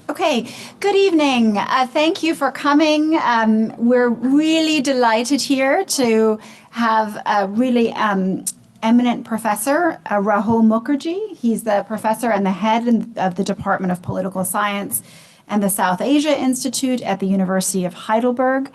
Okay, good evening. Thank you for coming. We're really delighted here to have a really eminent professor, Rahul Mukherji. He's the professor and the head of the Department of Political Science and the South Asia Institute at the University of Heidelberg.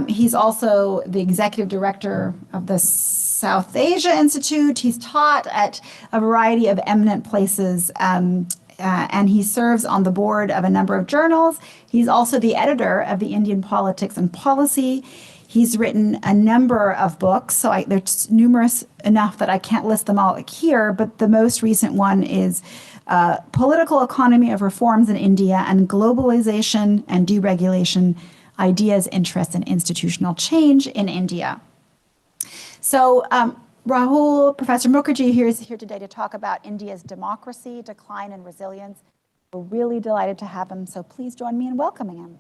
He's also the executive director of the South Asia Institute. He's taught at a variety of eminent places, and he serves on the board of a number of journals. He's also the editor of the Indian Politics and Policy. He's written a number of books, so there's numerous enough that I can't list them all here, but the most recent one is Political Economy of Reforms in India and Globalization and Deregulation, Ideas, Interests, and Institutional Change in India. So Rahul, Professor Mukherji is here today to talk about India's democracy, decline, and resilience. We're really delighted to have him, so please join me in welcoming him.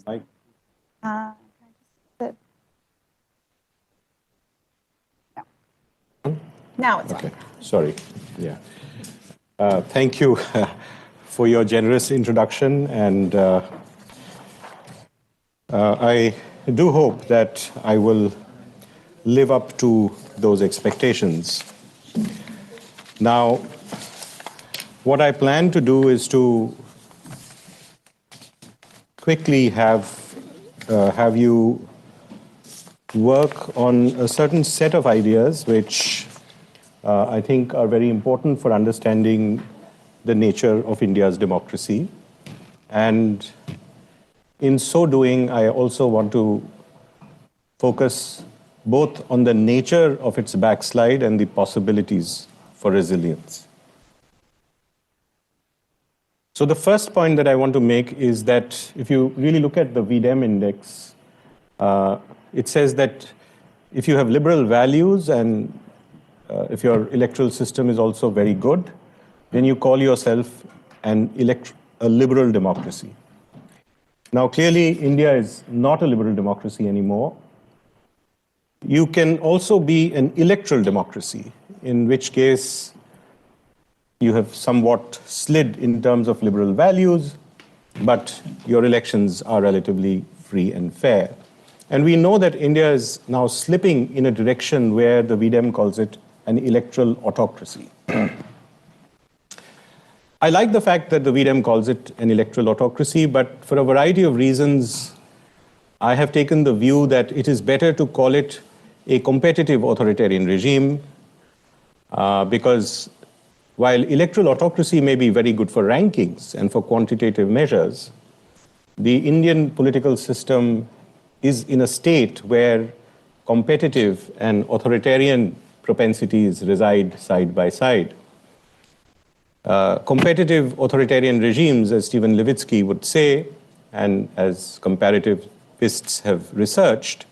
Hi. Now it's okay. Sorry. Yeah. Thank you for your generous introduction, and I do hope that I will live up to those expectations. Now, what I plan to do is to quickly have you work on a certain set of ideas which I think are very important for understanding the nature of India's democracy. And in so doing, I also want to focus both on the nature of its backslide and the possibilities for resilience. So the first point that I want to make is that if you really look at the VDEM index, it says that if you have liberal values and if your electoral system is also very good, then you call yourself a liberal democracy. Now, clearly, India is not a liberal democracy anymore. You can also be an electoral democracy, in which case you have somewhat slid in terms of liberal values, but your elections are relatively free and fair. And we know that India is now slipping in a direction where the VDEM calls it an electoral autocracy. I like the fact that the VDEM calls it an electoral autocracy, but for a variety of reasons, I have taken the view that it is better to call it a competitive authoritarian regime, because while electoral autocracy may be very good for rankings and for quantitative measures, the Indian political system is in a state where competitive and authoritarian propensities reside side by side. Competitive authoritarian regimes, as Stephen Levitsky would say, and as comparativists have researched,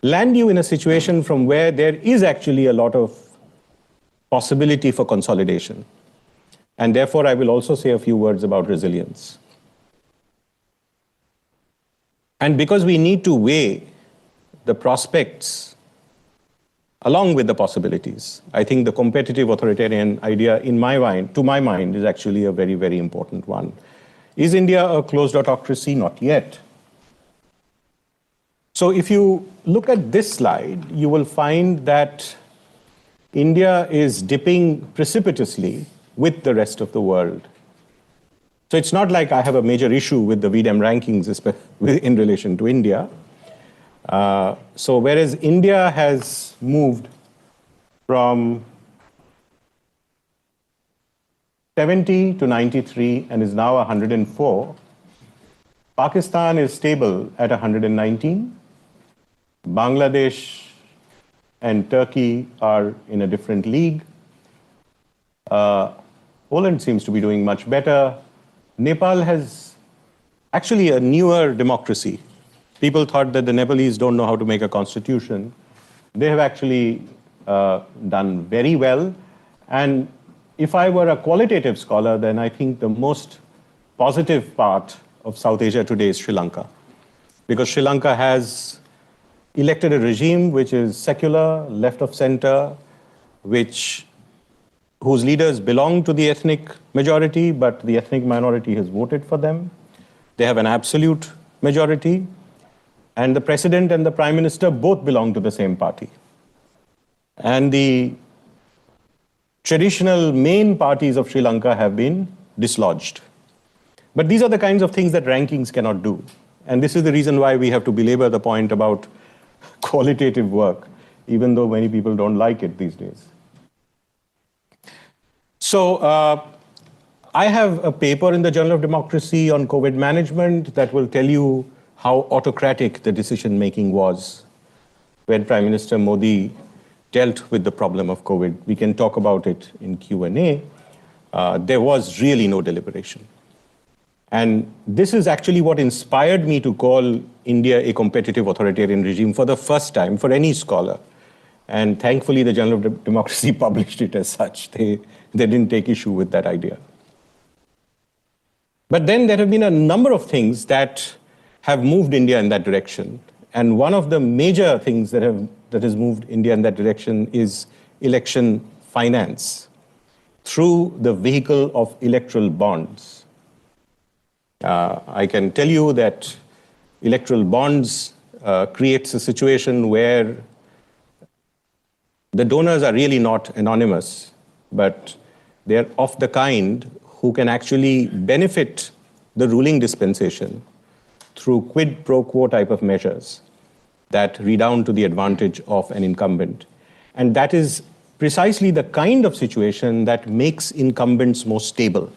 land you in a situation from where there is actually a lot of possibility for consolidation. And therefore, I will also say a few words about resilience. And because we need to weigh the prospects along with the possibilities, I think the competitive authoritarian idea, to my mind, is actually a very, very important one. Is India a closed autocracy? Not yet. So if you look at this slide, you will find that India is dipping precipitously with the rest of the world. So it's not like I have a major issue with the VDEM rankings in relation to India. So whereas India has moved from 70 to 93 and is now 104, Pakistan is stable at 119. Bangladesh and Turkey are in a different league. Poland seems to be doing much better. Nepal has actually a newer democracy. People thought that the Nepalese don't know how to make a constitution. they have actually done very well. And if I were a qualitative scholar, then I think the most positive part of South Asia today is Sri Lanka, because Sri Lanka has elected a regime which is secular, left of center, whose leaders belong to the ethnic majority, but the ethnic minority has voted for them. They have an absolute majority, and the president and the prime minister both belong to the same party. And the traditional main parties of Sri Lanka have been dislodged. But these are the kinds of things that rankings cannot do. And this is the reason why we have to belabor the point about qualitative work, even though many people don't like it these days. So I have a paper in the Journal of Democracy on COVID management that will tell you how autocratic the decision-making was when Prime Minister Modi dealt with the problem of COVID. We can talk about it in Q&A. There was really no deliberation. And this is actually what inspired me to call India a competitive authoritarian regime for the first time for any scholar. And thankfully, the Journal of Democracy published it as such. They didn't take issue with that idea. But then there have been a number of things that have moved India in that direction. And one of the major things that has moved India in that direction is election finance through the vehicle of electoral bonds. I can tell you that electoral bonds creates a situation where the donors are really not anonymous, but they're of the kind who can actually benefit the ruling dispensation through quid pro quo type of measures that redound to the advantage of an incumbent. And that is precisely the kind of situation that makes incumbents more stable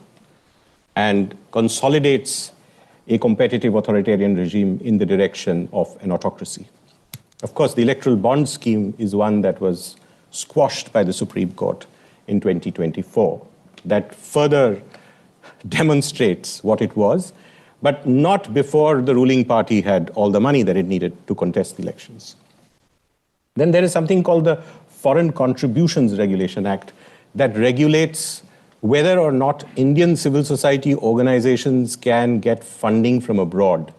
and consolidates a competitive authoritarian regime in the direction of an autocracy. Of course, the electoral bond scheme is one that was squashed by the Supreme Court in 2024. That further demonstrates what it was, but not before the ruling party had all the money that it needed to contest the elections. Then there is something called the Foreign Contributions Regulation Act that regulates whether or not Indian civil society organizations can get funding from abroad.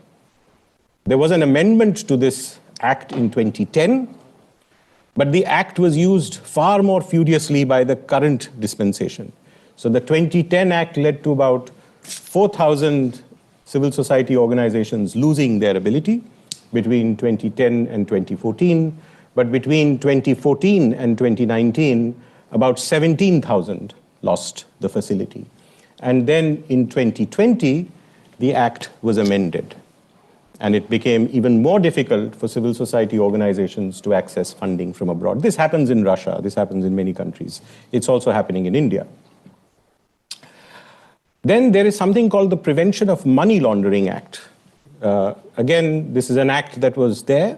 There was an amendment to this act in 2010, but the act was used far more furiously by the current dispensation. So the 2010 act led to about 4,000 civil society organizations losing their ability between 2010 and 2014, but between 2014 and 2019, about 17,000 lost the facility. And then in 2020, the act was amended, and it became even more difficult for civil society organizations to access funding from abroad. This happens in Russia, this happens in many countries. It's also happening in India. Then there is something called the Prevention of Money Laundering Act. Again, this is an act that was there,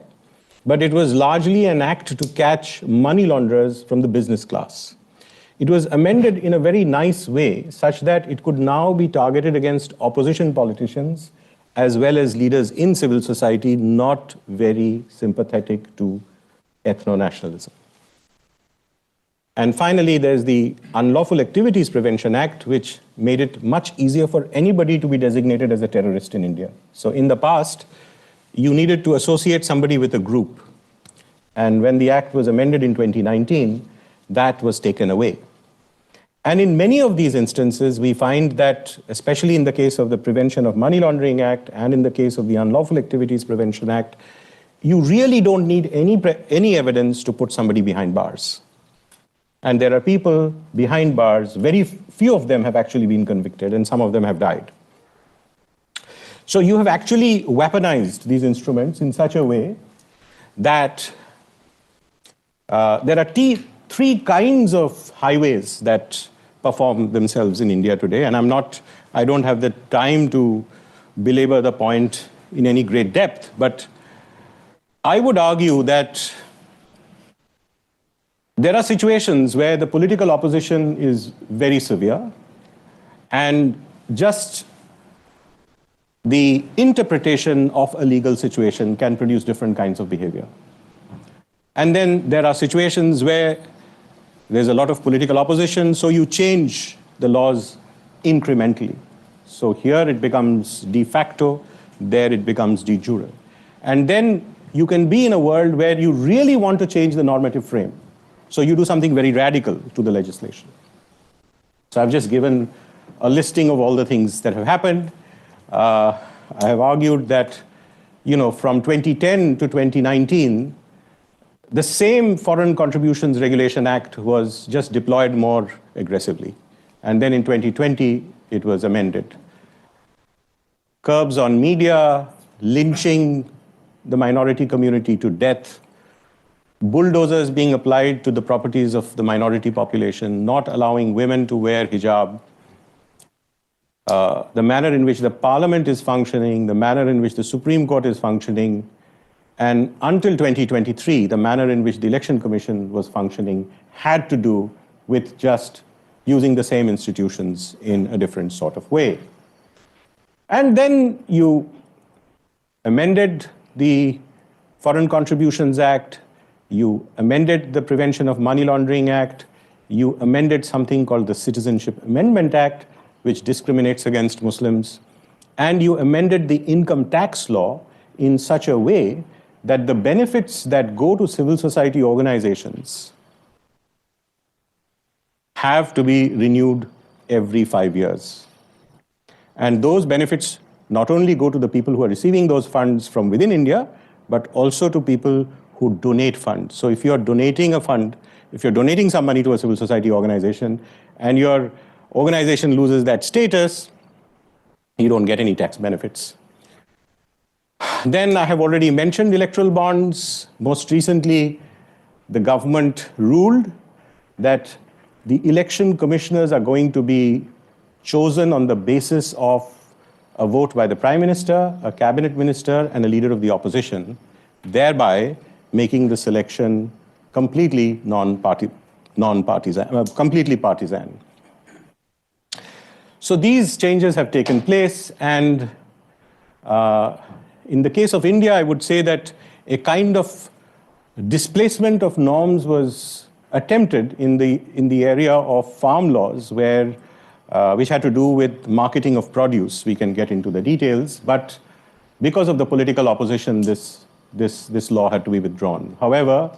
but it was largely an act to catch money launderers from the business class. It was amended in a very nice way, such that it could now be targeted against opposition politicians as well as leaders in civil society not very sympathetic to ethno-nationalism. And finally, there's the Unlawful Activities Prevention Act, which made it much easier for anybody to be designated as a terrorist in India. So in the past, you needed to associate somebody with a group. And when the act was amended in 2019, that was taken away. And in many of these instances, we find that, especially in the case of the Prevention of Money Laundering Act and in the case of the Unlawful Activities Prevention Act, you really don't need any evidence to put somebody behind bars. And there are people behind bars, very few of them have actually been convicted, and some of them have died. So you have actually weaponized these instruments in such a way that there are three kinds of highways that perform themselves in India today, and I don't have the time to belabor the point in any great depth, but I would argue that there are situations where the political opposition is very severe, and just the interpretation of a legal situation can produce different kinds of behavior. And then there are situations where there's a lot of political opposition, so you change the laws incrementally. So here it becomes de facto, there it becomes de jure. And then you can be in a world where you really want to change the normative frame. So you do something very radical to the legislation. So I've just given a listing of all the things that have happened. I have argued that, from 2010 to 2019, the same Foreign Contributions Regulation Act was just deployed more aggressively. And then in 2020, it was amended. Curbs on media, lynching the minority community to death, bulldozers being applied to the properties of the minority population, not allowing women to wear hijab, the manner in which the parliament is functioning, the manner in which the Supreme Court is functioning, and until 2023, the manner in which the Election Commission was functioning had to do with just using the same institutions in a different sort of way. And then you amended the Foreign Contributions Act, you amended the Prevention of Money Laundering Act, you amended something called the Citizenship Amendment Act, which discriminates against Muslims, and you amended the income tax law in such a way that the benefits that go to civil society organizations have to be renewed every 5 years. And those benefits not only go to the people who are receiving those funds from within India, but also to people who donate funds. So if you're donating a fund, if you're donating some money to a civil society organization and your organization loses that status, you don't get any tax benefits. Then I have already mentioned electoral bonds. Most recently, the government ruled that the election commissioners are going to be chosen on the basis of a vote by the Prime Minister, a cabinet minister, and a leader of the opposition, thereby making the selection completely completely partisan. So these changes have taken place, and in the case of India, I would say that a kind of displacement of norms was attempted in the area of farm laws, which had to do with marketing of produce. We can get into the details, but because of the political opposition, this law had to be withdrawn. However,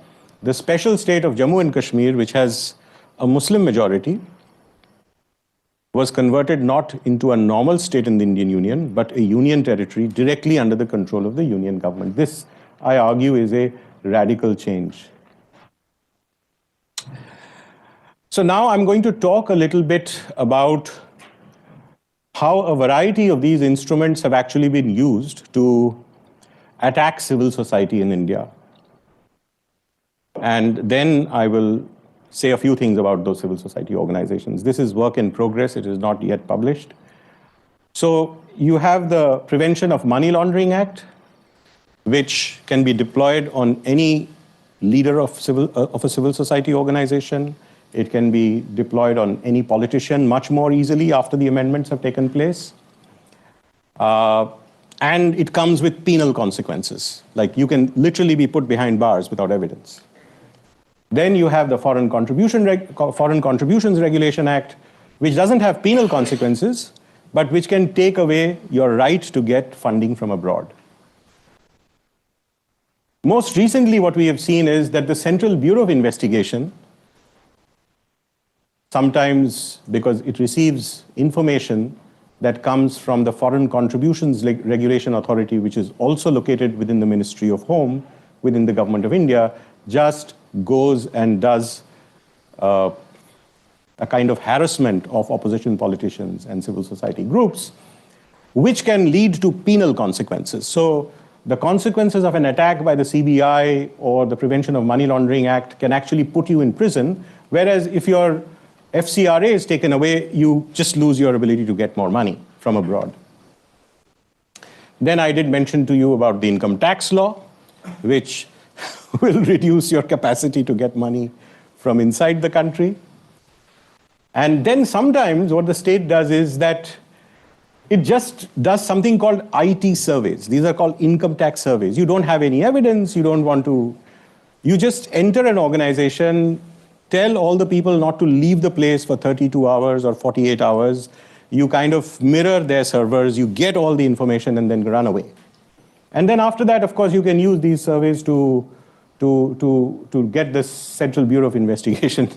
the special state of Jammu and Kashmir, which has a Muslim majority, was converted not into a normal state in the Indian Union, but a union territory directly under the control of the union government. This, I argue, is a radical change. So now I'm going to talk a little bit about how a variety of these instruments have actually been used to attack civil society in India. And then I will say a few things about those civil society organizations. This is work in progress. It is not yet published. So you have the Prevention of Money Laundering Act, which can be deployed on any leader of a civil society organization. It can be deployed on any politician much more easily after the amendments have taken place. And it comes with penal consequences. Like, you can literally be put behind bars without evidence. Then you have the Foreign Contributions Regulation Act, which doesn't have penal consequences, but which can take away your right to get funding from abroad. Most recently, what we have seen is that the Central Bureau of Investigation, sometimes because it receives information that comes from the Foreign Contributions Regulation Authority, which is also located within the Ministry of Home, within the Government of India, just goes and does a kind of harassment of opposition politicians and civil society groups, which can lead to penal consequences. So the consequences of an attack by the CBI or the Prevention of Money Laundering Act can actually put you in prison, whereas if your FCRA is taken away, you just lose your ability to get more money from abroad. Then I did mention to you about the income tax law, which will reduce your capacity to get money from inside the country. And then sometimes what the state does is that it just does something called IT surveys. These are called income tax surveys. You don't have any evidence, you You just enter an organization, tell all the people not to leave the place for 32 hours or 48 hours. You kind of mirror their servers, you get all the information and then run away. And then after that, of course, you can use these surveys to get the Central Bureau of Investigation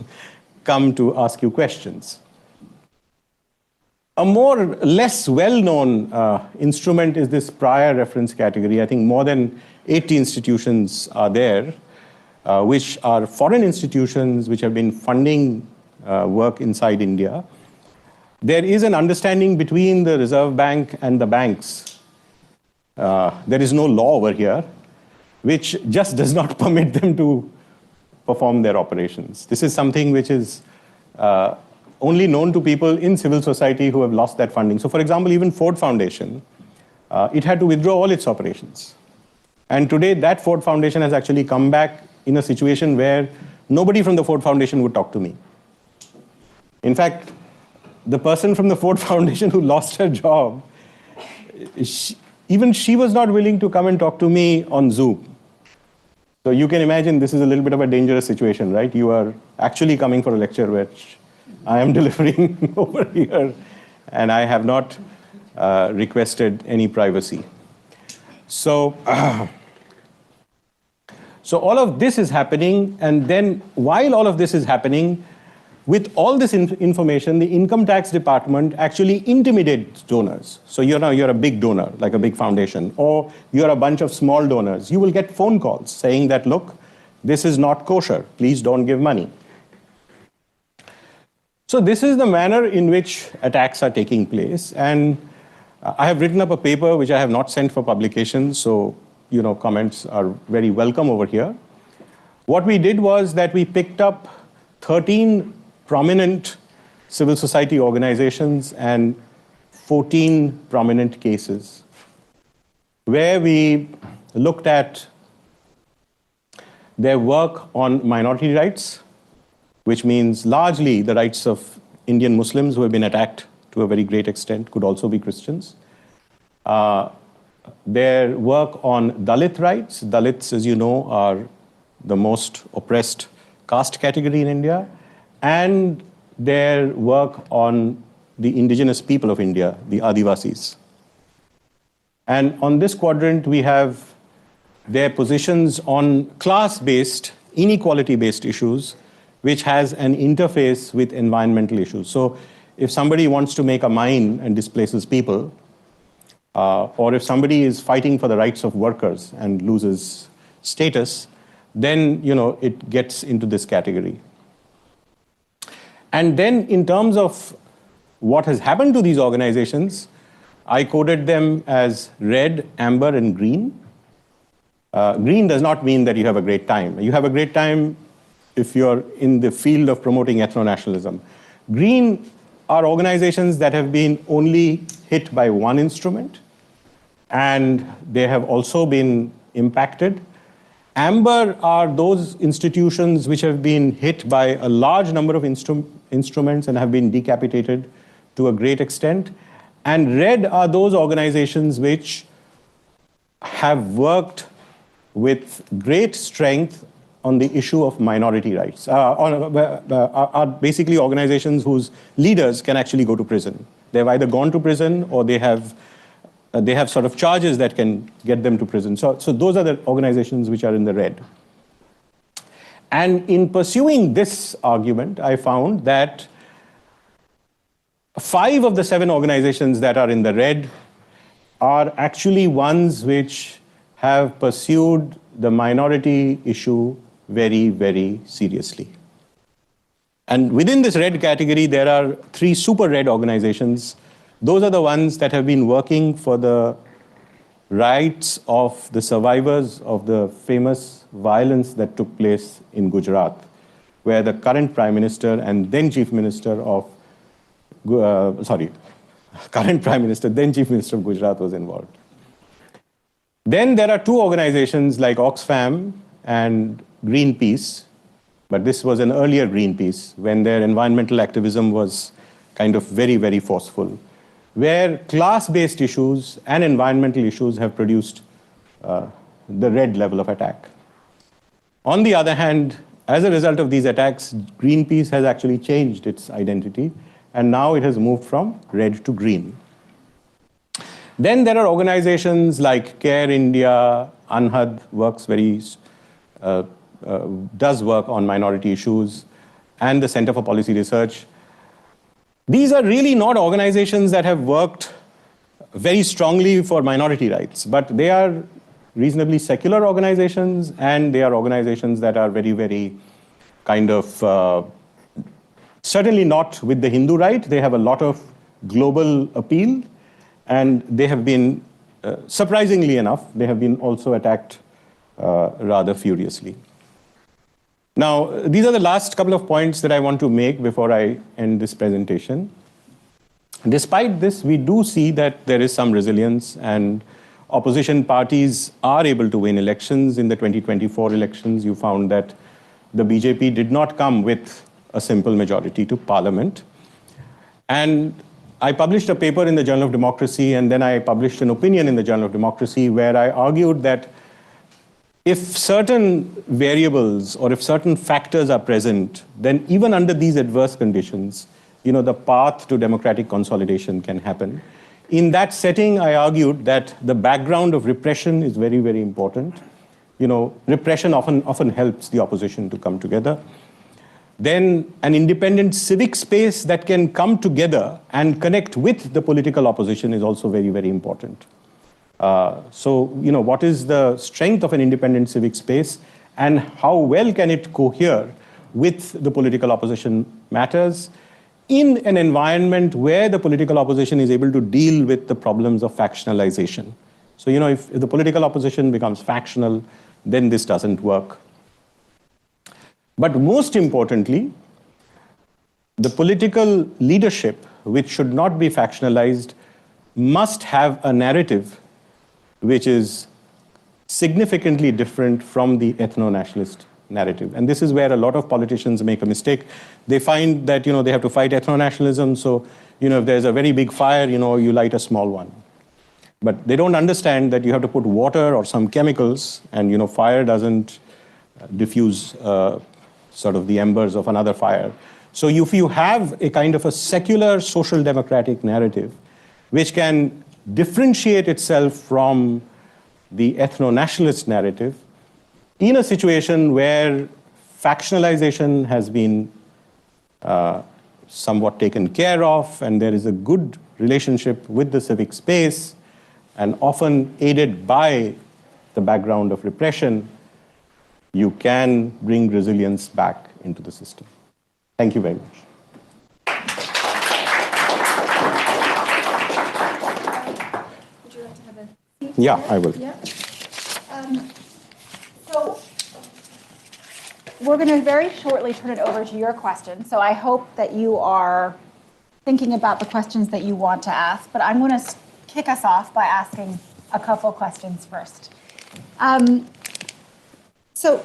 come to ask you questions. A less well-known instrument is this prior reference category. I think more than 80 institutions are there, which are foreign institutions which have been funding work inside India. There is an understanding between the Reserve Bank and the banks. There is no law over here, which just does not permit them to perform their operations. This is something which is only known to people in civil society who have lost that funding. So for example, even Ford Foundation, it had to withdraw all its operations. And today that Ford Foundation has actually come back in a situation where nobody from the Ford Foundation would talk to me. In fact, the person from the Ford Foundation who lost her job, even she was not willing to come and talk to me on Zoom. So you can imagine this is a little bit of a dangerous situation, right? You are actually coming for a lecture which I am delivering over here, and I have not requested any privacy. So, so all of this is happening, and then while all of this is happening, with all this information, the income tax department actually intimidates donors. So you're a big donor, like a big foundation, or you're a bunch of small donors. You will get phone calls saying that, look, this is not kosher. Please don't give money. So this is the manner in which attacks are taking place. And I have written up a paper which I have not sent for publication. So, comments are very welcome over here. What we did was that we picked up 13 prominent civil society organizations and 14 prominent cases where we looked at their work on minority rights, which means largely the rights of Indian Muslims who have been attacked to a very great extent, could also be Christians. Their work on Dalit rights. Dalits, as you know, are the most oppressed caste category in India. And their work on the indigenous people of India, the Adivasis. And on this quadrant, we have their positions on class-based, inequality-based issues, which has an interface with environmental issues. So if somebody wants to make a mine and displaces people, or if somebody is fighting for the rights of workers and loses status, then it gets into this category. And then in terms of what has happened to these organizations, I coded them as red, amber, and green. Green does not mean that you have a great time. You have a great time if you're in the field of promoting ethno-nationalism. Green are organizations that have been only hit by one instrument, and they have also been impacted. Amber are those institutions which have been hit by a large number of instruments and have been decapitated to a great extent. And red are those organizations which have worked with great strength on the issue of minority rights, are basically organizations whose leaders can actually go to prison. They've either gone to prison or they have sort of charges that can get them to prison. So those are the organizations which are in the red. And in pursuing this argument, I found that 5 of the 7 organizations that are in the red are actually ones which have pursued the minority issue very, very seriously. And within this red category, there are 3 super red organizations. Those are the ones that have been working for the rights of the survivors of the famous violence that took place in Gujarat, where the current Prime Minister and then Chief Minister of, current Prime Minister, then Chief Minister of Gujarat was involved. Then there are 2 organizations like Oxfam and Greenpeace, but this was an earlier Greenpeace when their environmental activism was kind of very, very forceful, where class-based issues and environmental issues have produced the red level of attack. On the other hand, as a result of these attacks, Greenpeace has actually changed its identity, and now it has moved from red to green. Then there are organizations like Care India, Anhad does work on minority issues, and the Center for Policy Research. These are really not organizations that have worked very strongly for minority rights, but they are reasonably secular organizations, and they are organizations that are very, very kind of, certainly not with the Hindu right. They have a lot of global appeal, and they have been, surprisingly enough, they have been also attacked rather furiously. Now, these are the last couple of points that I want to make before I end this presentation. Despite this, we do see that there is some resilience, and opposition parties are able to win elections. In the 2024 elections, you found that the BJP did not come with a simple majority to parliament. And I published a paper in the Journal of Democracy, and then I published an opinion in the Journal of Democracy where I argued that if certain variables or if certain factors are present, then even under these adverse conditions, the path to democratic consolidation can happen. In that setting, I argued that the background of repression is very, very important. Repression often helps the opposition to come together. Then an independent civic space that can come together and connect with the political opposition is also very, very important. So, what is the strength of an independent civic space and how well can it cohere with the political opposition matters in an environment where the political opposition is able to deal with the problems of factionalization. So, if the political opposition becomes factional, then this doesn't work. But most importantly, the political leadership, which should not be factionalized, must have a narrative which is significantly different from the ethno-nationalist narrative. And this is where a lot of politicians make a mistake. They find that, they have to fight ethno-nationalism, so, if there's a very big fire, you light a small one. But they don't understand that you have to put water or some chemicals, and, fire doesn't diffuse sort of the embers of another fire. So if you have a kind of a secular social democratic narrative, which can differentiate itself from the ethno-nationalist narrative, in a situation where factionalization has been somewhat taken care of, and there is a good relationship with the civic space, and often aided by the background of repression, you can bring resilience back into the system. Thank you very much. Would you like to have a seat? Yeah, I will. Yeah. So we're going to very shortly turn it over to your questions. So I hope that you are thinking about the questions that you want to ask, but I'm going to kick us off by asking a couple questions first. So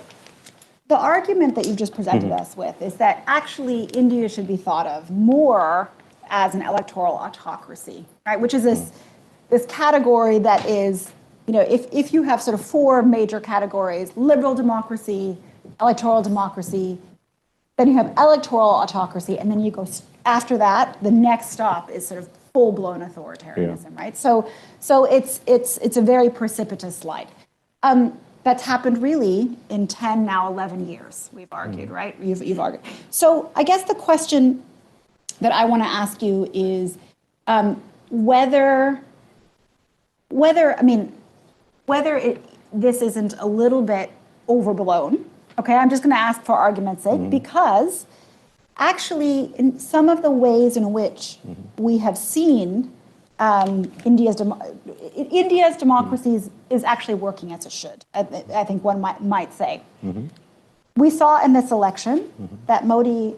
the argument that you just presented us with is that actually India should be thought of more as an electoral autocracy, right? Which is this category that is, if you have sort of four major categories: liberal democracy, electoral democracy, then you have electoral autocracy, and then you go after that, the next stop is sort of full-blown authoritarianism, right? So it's a very precipitous slide. That's happened really in 10, now 11 years, we've argued, right? You've argued. So I guess the question that I want to ask you is whether this isn't a little bit overblown. Okay, I'm just going to ask for argument's sake, because actually in some of the ways in which we have seen India's democracy is actually working as it should, I think one might say. We saw in this election that Modi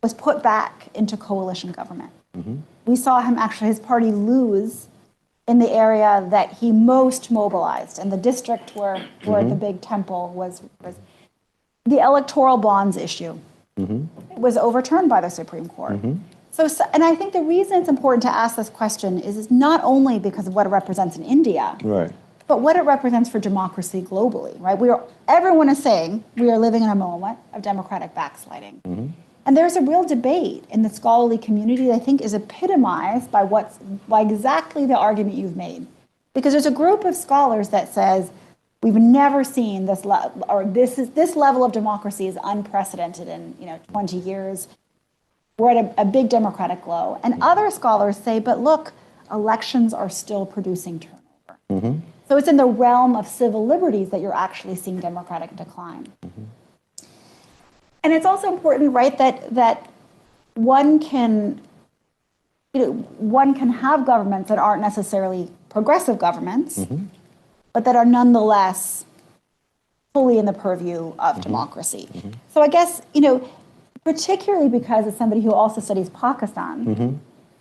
was put back into coalition government. We saw him his party lose in the area that he most mobilized, and the district where the big temple was. The electoral bonds issue was overturned by the Supreme Court. So, and I think the reason it's important to ask this question is not only because of what it represents in India, right, but what it represents for democracy globally, right? Everyone is saying we are living in a moment of democratic backsliding. Mm-hmm. And there's a real debate in the scholarly community that I think is epitomized by exactly the argument you've made. Because there's a group of scholars that says, we've never seen this level of democracy is unprecedented in 20 years. We're at a big democratic low. And other scholars say, but look, elections are still producing turnover. Mm-hmm. So it's in the realm of civil liberties that you're actually seeing democratic decline. Mm-hmm. And it's also important, right, that one can have governments that aren't necessarily progressive governments, mm-hmm. but that are nonetheless fully in the purview of mm-hmm. democracy. Mm-hmm. So I guess, particularly because as somebody who also studies Pakistan, mm-hmm.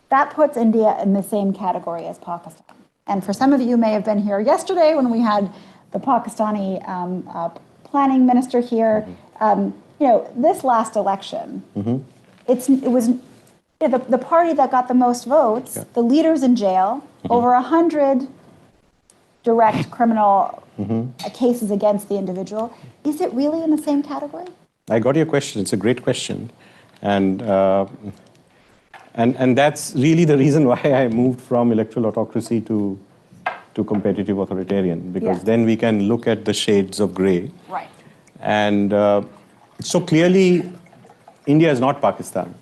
that puts India in the same category as Pakistan. And for some of you may have been here yesterday when we had the Pakistani planning minister here. Mm-hmm. This last election, mm-hmm. it was the party that got the most votes, yeah. the leaders in jail, mm-hmm. over 100 direct criminal mm-hmm. cases against the individual. Is it really in the same category? I got your question. It's a great question. And that's really the reason why I moved from electoral autocracy to competitive authoritarian, because yeah. then we can look at the shades of gray. Right. And so clearly, India is not Pakistan.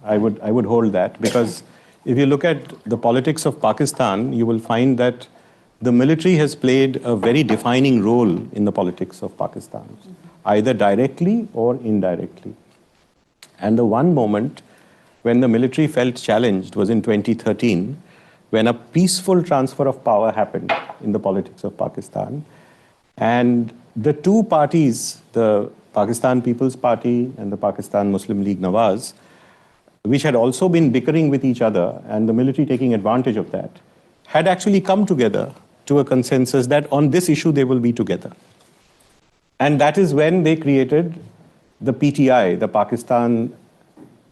I would hold that, because if you look at the politics of Pakistan, you will find that the military has played a very defining role in the politics of Pakistan, mm-hmm. either directly or indirectly. And the one moment when the military felt challenged was in 2013, when a peaceful transfer of power happened in the politics of Pakistan. And the two parties, the Pakistan People's Party and the Pakistan Muslim League Nawaz, which had also been bickering with each other, and the military taking advantage of that, had actually come together to a consensus that on this issue they will be together. And that is when they created the PTI, the Pakistan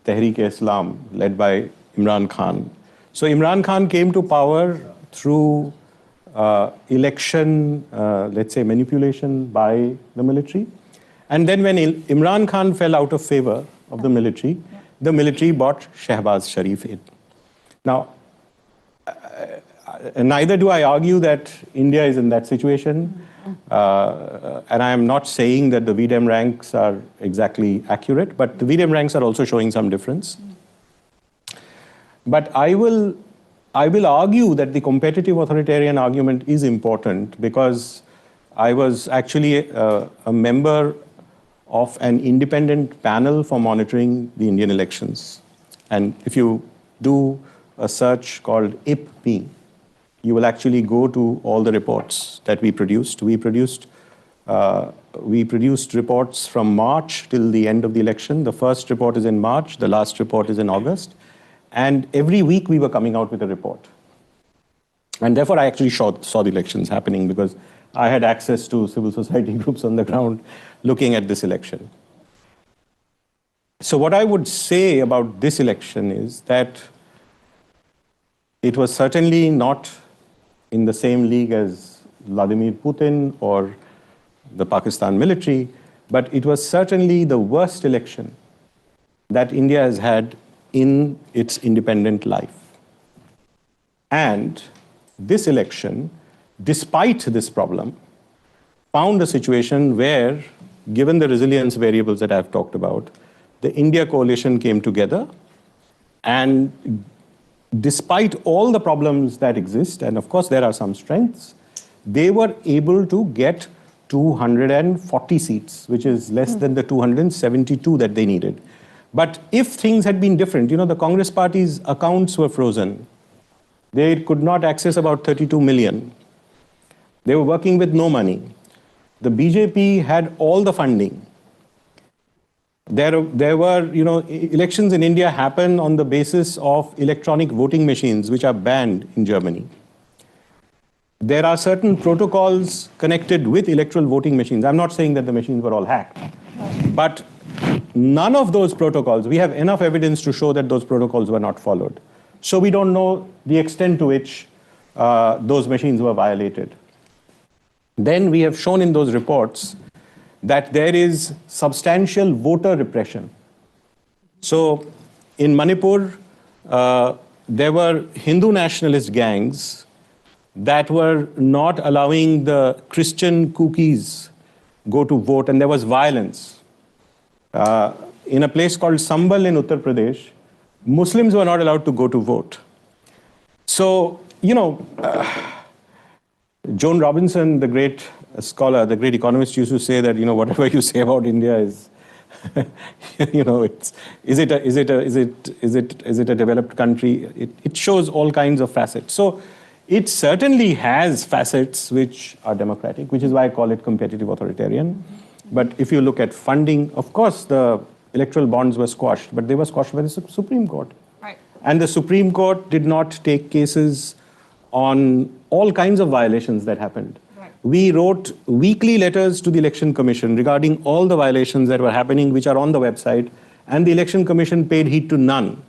Tehreek-e-Islam, led by Imran Khan. So Imran Khan came to power through election, let's say, manipulation by the military. And then when Imran Khan fell out of favor of the military brought Shehbaz Sharif in. Now, neither do I argue that India is in that situation. And I am not saying that the VDEM ranks are exactly accurate, but the VDEM ranks are also showing some difference. But I will argue that the competitive authoritarian argument is important, because I was actually a member of an independent panel for monitoring the Indian elections. And if you do a search called IPME, you will actually go to all the reports that we produced. We produced reports from March till the end of the election. The first report is in March, the last report is in August. And every week we were coming out with a report. And therefore I actually saw the elections happening, because I had access to civil society groups on the ground looking at this election. So what I would say about this election is that it was certainly not in the same league as Vladimir Putin or the Pakistan military, but it was certainly the worst election that India has had in its independent life. And this election, despite this problem, found a situation where, given the resilience variables that I've talked about, the India coalition came together, and despite all the problems that exist, and of course there are some strengths, they were able to get 240 seats, which is less than the 272 that they needed. But if things had been different, the Congress party's accounts were frozen. They could not access about 32 million. They were working with no money. The BJP had all the funding. There were, elections in India happen on the basis of electronic voting machines, which are banned in Germany. There are certain protocols connected with electoral voting machines. I'm not saying that the machines were all hacked, but none of those protocols, we have enough evidence to show that those protocols were not followed. So we don't know the extent to which those machines were violated. then we have shown in those reports that there is substantial voter repression. So in Manipur, there were Hindu nationalist gangs that were not allowing the Christian cookies go to vote, and there was violence. In a place called Sambal in Uttar Pradesh, Muslims were not allowed to go to vote. So, Joan Robinson, the great scholar, the great economist, used to say that, whatever you say about India is, is it a developed country? It shows all kinds of facets. So it certainly has facets which are democratic, which is why I call it competitive authoritarian. But if you look at funding, of course, the electoral bonds were squashed, but they were squashed by the Supreme Court. Right. And the Supreme Court did not take cases on all kinds of violations that happened. Right. We wrote weekly letters to the Election Commission regarding all the violations that were happening, which are on the website, and the Election Commission paid heed to none.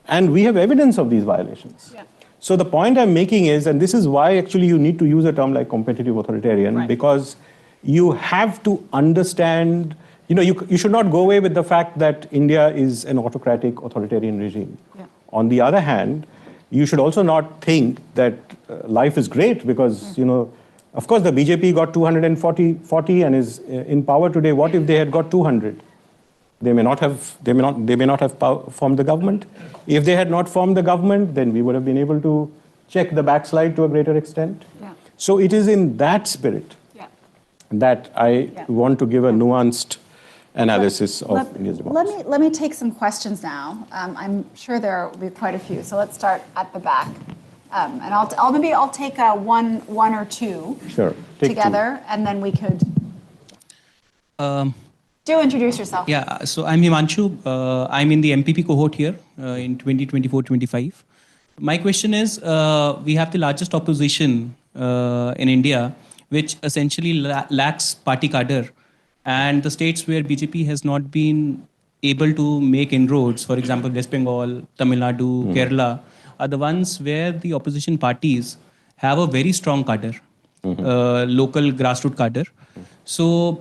And we have evidence of these violations. Yeah. So the point I'm making is, and this is why actually you need to use a term like competitive authoritarian, right, because you have to understand, you should not go away with the fact that India is an autocratic authoritarian regime. Yeah. On the other hand, you should also not think that life is great because, of course, the BJP got 240 and is in power today. What if they had got 200? They may not have formed the government. If they had not formed the government, then we would have been able to check the backslide to a greater extent. Yeah. So it is in that spirit that I want to give a nuanced analysis of India's democracy. Let me take some questions now. I'm sure there will be quite a few. So let's start at the back, and I'll take one or two together, and then we could. Do introduce yourself. Yeah. So I'm Himanshu. I'm in the MPP cohort here in 2024-25. My question is, we have the largest opposition in India, which essentially lacks party cadre. And the states where BJP has not been able to make inroads, for example, West Bengal, Tamil Nadu, Kerala, are the ones where the opposition parties have a very strong cadre, local grassroots cadre. So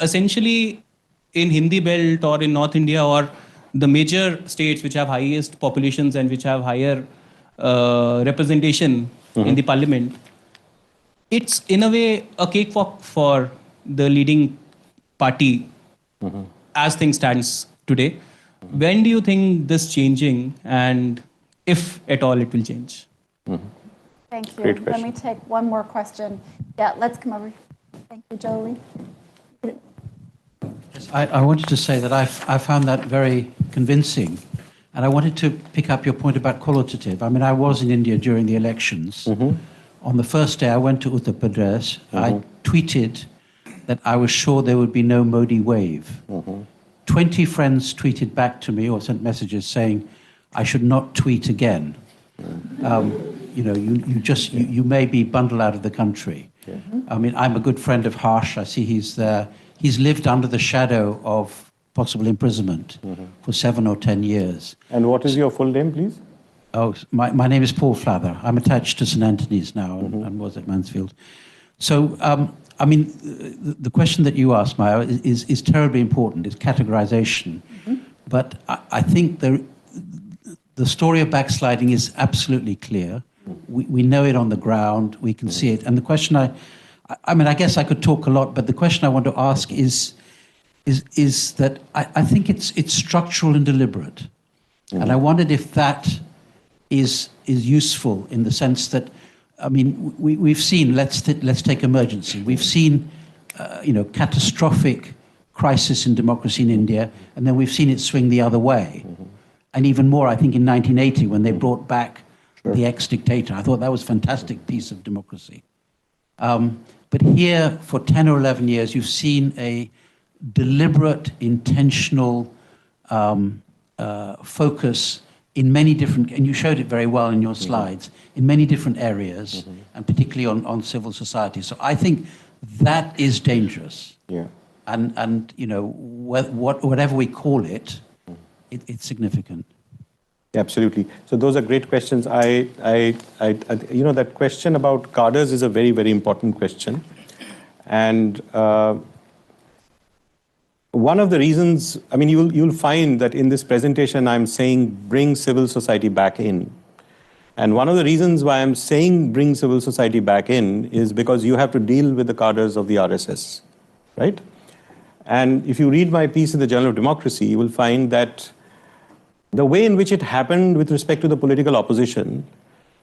essentially, in Hindi belt or in North India or the major states which have highest populations and which have higher representation in the parliament, it's in a way a cakewalk for the leading party as things stands today. When do you think this changing, and if at all it will change? Thank you. Let me take one more question. Yeah, let's come over. Thank you, Jolie. I wanted to say that I found that very convincing, and I wanted to pick up your point about qualitative. I mean, I was in India during the elections. On the first day, I went to Uttar Pradesh. I tweeted that I was sure there would be no Modi wave. 20 friends tweeted back to me or sent messages saying I should not tweet again. You may be bundled out of the country. I mean, I'm a good friend of Harsh. I see he's there. He's lived under the shadow of possible imprisonment for 7 or 10 years. And what is your full name, please? Oh, my name is Paul Flather. I'm attached to St. Anthony's now and was at Mansfield. So, I mean, the question that you asked, Maya, is terribly important. It's categorization. But I think the story of backsliding is absolutely clear. We know it on the ground. We can see it. And the question I mean, I guess I could talk a lot, but the question I want to ask is that I think it's structural and deliberate. And I wondered if that is useful in the sense that, I mean, we've seen, let's take emergency. We've seen, catastrophic crisis in democracy in India, and then we've seen it swing the other way. And even more, I think, in 1980, when they brought back the ex-dictator. I thought that was a fantastic piece of democracy. But here, for 10 or 11 years, you've seen a deliberate, intentional focus in many different, and you showed it very well in your slides, in many different areas, and particularly on civil society. So I think that is dangerous. Yeah. And whatever we call it, it's significant. Absolutely. So those are great questions. That question about cadres is a very, very important question. And one of the reasons, I mean, you'll find that in this presentation, I'm saying bring civil society back in. And one of the reasons why I'm saying bring civil society back in is because you have to deal with the cadres of the RSS, right? And if you read my piece in the Journal of Democracy, you will find that the way in which it happened with respect to the political opposition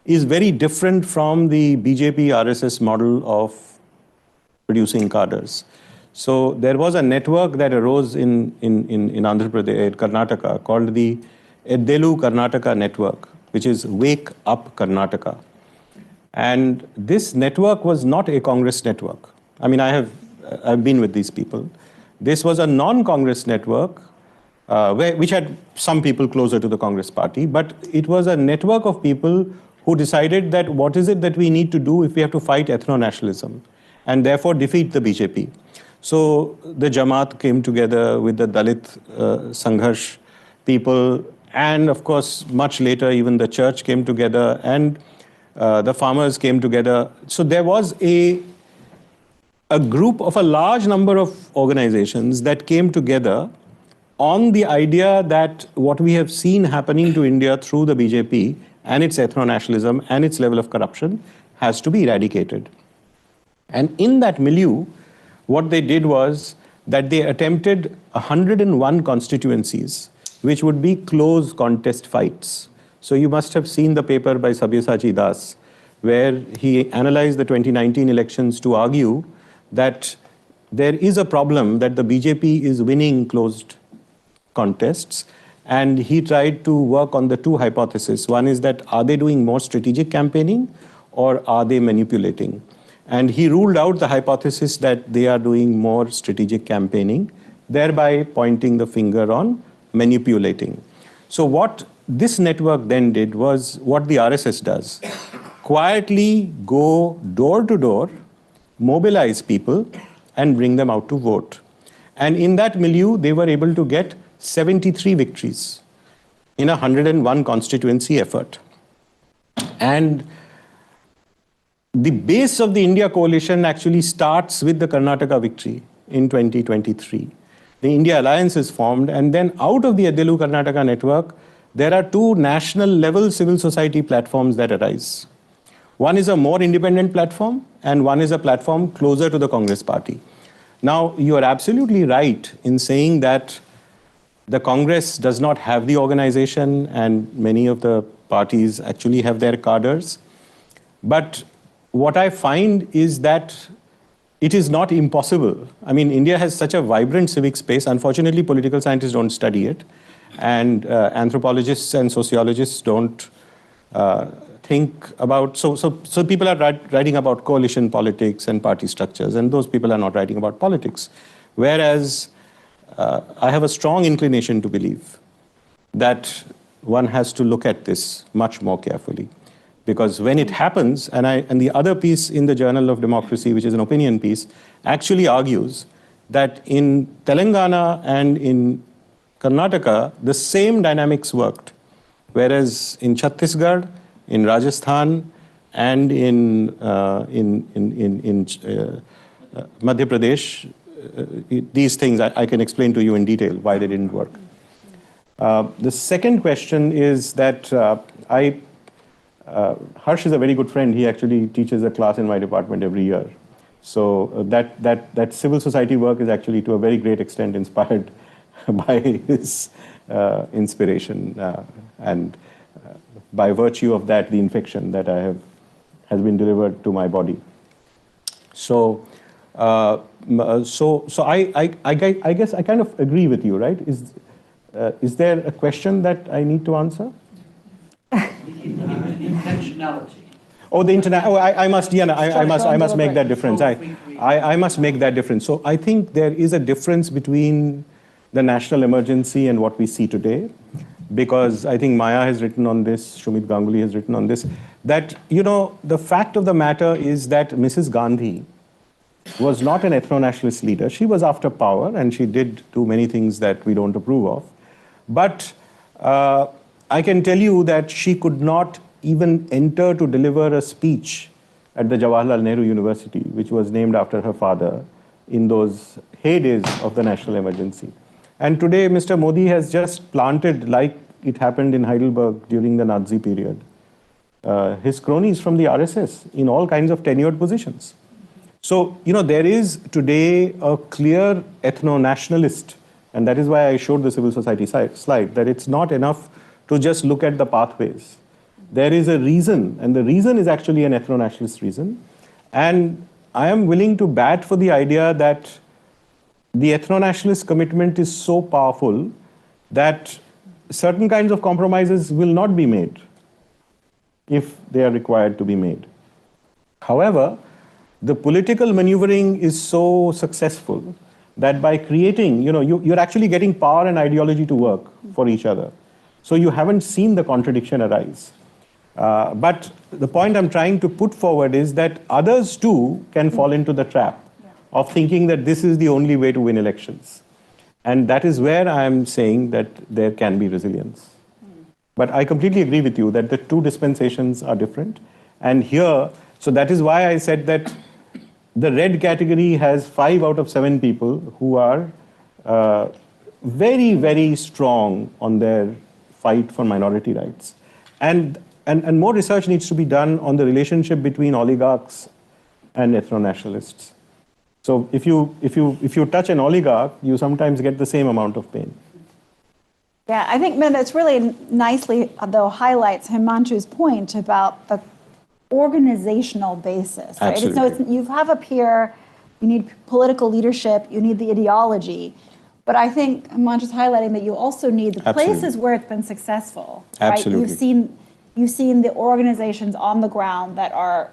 is very different from the BJP RSS model of producing cadres. So there was a network that arose in Andhra Pradesh, Karnataka, called the Eddelu Karnataka Network, which is Wake Up Karnataka. And this network was not a Congress network. I mean, I've been with these people. This was a non-Congress network, which had some people closer to the Congress party, but it was a network of people who decided that what is it that we need to do if we have to fight ethno-nationalism and therefore defeat the BJP. So the Jamaat came together with the Dalit Sangharsh people, and of course, much later, even the church came together, and the farmers came together. So there was a group of a large number of organizations that came together on the idea that what we have seen happening to India through the BJP and its ethno-nationalism and its level of corruption has to be eradicated. And in that milieu, what they did was that they attempted 101 constituencies, which would be close contest fights. So you must have seen the paper by Sabyasachi Das, where he analyzed the 2019 elections to argue that there is a problem that the BJP is winning closed contests. And he tried to work on the two hypotheses. One is that are they doing more strategic campaigning or are they manipulating? And he ruled out the hypothesis that they are doing more strategic campaigning, thereby pointing the finger on manipulating. So what this network then did was what the RSS does. Quietly go door to door, mobilize people, and bring them out to vote. And in that milieu, they were able to get 73 victories in a 101 constituency effort. And the base of the India coalition actually starts with the Karnataka victory in 2023. The India Alliance is formed, and then out of the Eddelu Karnataka network, there are two national level civil society platforms that arise. One is a more independent platform, and one is a platform closer to the Congress party. Now, you are absolutely right in saying that the Congress does not have the organization, and many of the parties actually have their cadres. But what I find is that it is not impossible. I mean, India has such a vibrant civic space. Unfortunately, political scientists don't study it, and anthropologists and sociologists don't think about. So people are writing about coalition politics and party structures, and those people are not writing about politics. Whereas I have a strong inclination to believe that one has to look at this much more carefully. Because when it happens, and the other piece in the Journal of Democracy, which is an opinion piece, actually argues that in Telangana and in Karnataka, the same dynamics worked. Whereas in Chhattisgarh, in Rajasthan, and in Madhya Pradesh, these things I can explain to you in detail why they didn't work. The second question is that Harsh is a very good friend. He actually teaches a class in my department every year. So that civil society work is actually to a very great extent inspired by his inspiration. And by virtue of that, the infection that I have has been delivered to my body. So I guess I kind of agree with you, right? Is there a question that I need to answer? Intentionality. Oh, the internet. Oh, I must make that difference. I must make that difference. So I think there is a difference between the national emergency and what we see today, because I think Maya has written on this, Shumit Ganguly has written on this, that, you know, the fact of the matter is that Mrs. Gandhi was not an ethno-nationalist leader. She was after power, and she did do many things that we don't approve of. But I can tell you that she could not even enter to deliver a speech at the Jawaharlal Nehru University, which was named after her father in those heydays of the national emergency. And today, Mr. Modi has just planted, like it happened in Heidelberg during the Nazi period, his cronies from the RSS in all kinds of tenured positions. So, there is today a clear ethno-nationalist, and that is why I showed the civil society slide, that it's not enough to just look at the pathways. There is a reason, and the reason is actually an ethno-nationalist reason. And I am willing to bat for the idea that the ethno-nationalist commitment is so powerful that certain kinds of compromises will not be made if they are required to be made. However, the political maneuvering is so successful that by creating, you're actually getting power and ideology to work for each other. So you haven't seen the contradiction arise. But the point I'm trying to put forward is that others too can fall into the trap of thinking that this is the only way to win elections. And that is where I'm saying that there can be resilience. But I completely agree with you that the two dispensations are different. And here, so that is why I said that the red category has 5 out of 7 people who are very, very strong on their fight for minority rights. And more research needs to be done on the relationship between oligarchs and ethno-nationalists. So if you touch an oligarch, you sometimes get the same amount of pain. Yeah, I think that's really nicely, though, highlights Himanshu's point about the organizational basis. Right? Absolutely. So you have a peer, you need political leadership, you need the ideology. But I think Himanshu's highlighting that you also need the places where it's been successful. Absolutely. Right? You've seen the organizations on the ground that are,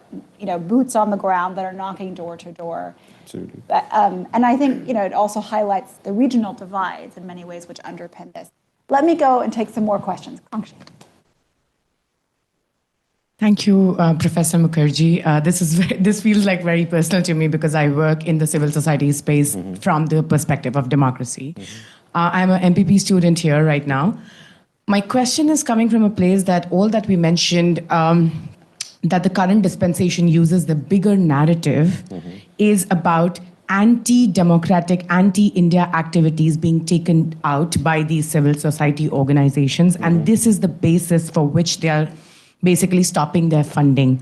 boots on the ground that are knocking door to door. Absolutely. And I think, it also highlights the regional divides in many ways which underpin this. Let me go and take some more questions. Kangshi. Thank you, Professor Mukherjee. This feels like very personal to me because I work in the civil society space from the perspective of democracy. I'm an MPP student here right now. My question is coming from a place that all that we mentioned, that the current dispensation uses the bigger narrative is about anti-democratic, anti-India activities being taken out by these civil society organizations. And this is the basis for which they are basically stopping their funding.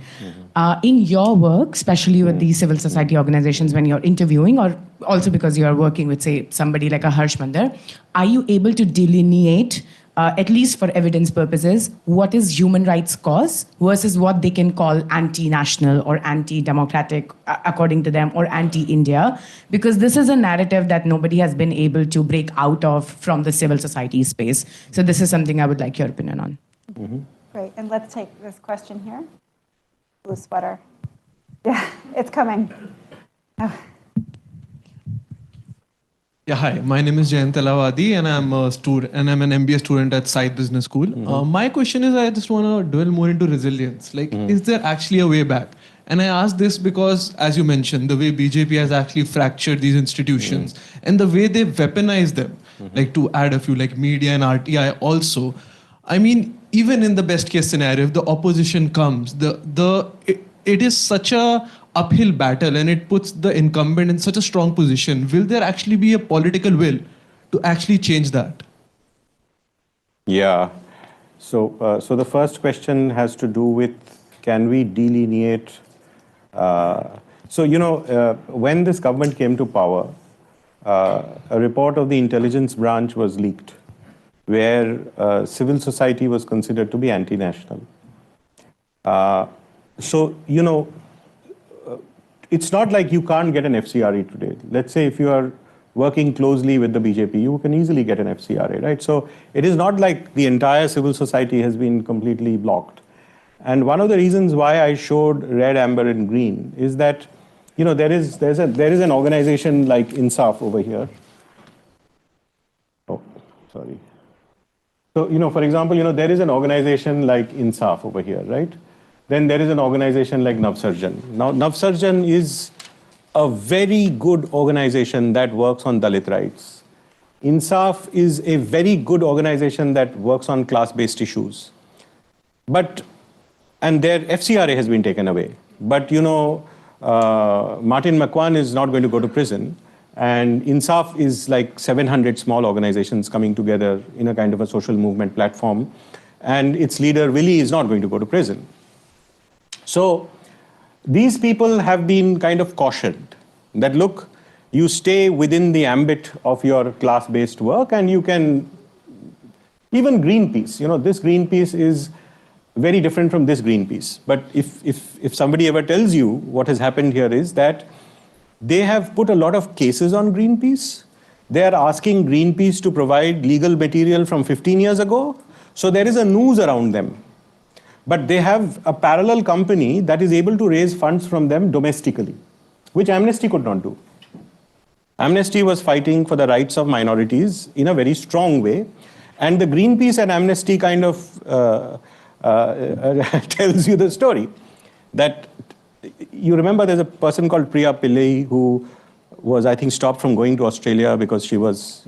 In your work, especially with these civil society organizations when you're interviewing, or also because you're working with, say, somebody like a Harsh Mandar, are you able to delineate, at least for evidence purposes, what is human rights cause versus what they can call anti-national or anti-democratic, according to them, or anti-India? Because this is a narrative that nobody has been able to break out of from the civil society space. So this is something I would like your opinion on. Great, and let's take this question here. Blue sweater. Yeah, it's coming. Oh. Yeah, hi. My name is Jayant Talawadi, and I'm a student, and I'm an MBA student at Scythe Business School. My question is, I just want to dwell more into resilience. Like, is there actually a way back? And I ask this because, as you mentioned, the way BJP has actually fractured these institutions and the way they weaponize them, like to add a few, like media and RTI also. I mean, even in the best case scenario, if the opposition comes, it is such a uphill battle and it puts the incumbent in such a strong position. Will there actually be a political will to actually change that? Yeah. So the first question has to do with, can we delineate? When this government came to power, a report of the intelligence branch was leaked, where civil society was considered to be anti-national. It's not like you can't get an FCRE today. Let's say if you are working closely with the BJP, you can easily get an FCRA, right? So it is not like the entire civil society has been completely blocked. And one of the reasons why I showed red, amber, and green is that, there is an organization like INSAF over here. Oh, sorry. So, for example, there is an organization like INSAF over here, right? Then there is an organization like Navsarjan. Now, Navsarjan is a very good organization that works on Dalit rights. INSAF is a very good organization that works on class-based issues. And their FCRA has been taken away. but Martin McQuan is not going to go to prison. And INSAF is like 700 small organizations coming together in a kind of a social movement platform. And its leader, Willie, is not going to go to prison. So these people have been kind of cautioned that, look, you stay within the ambit of your class-based work, and you can, even Greenpeace, this Greenpeace is very different from this Greenpeace. But if somebody ever tells you what has happened here is that they have put a lot of cases on Greenpeace. They are asking Greenpeace to provide legal material from 15 years ago. So there is a noose around them. But they have a parallel company that is able to raise funds from them domestically, which Amnesty could not do. Amnesty was fighting for the rights of minorities in a very strong way. And the Greenpeace and Amnesty kind of tells you the story. That you remember there's a person called Priya Pillai who was, I think, stopped from going to Australia because she was,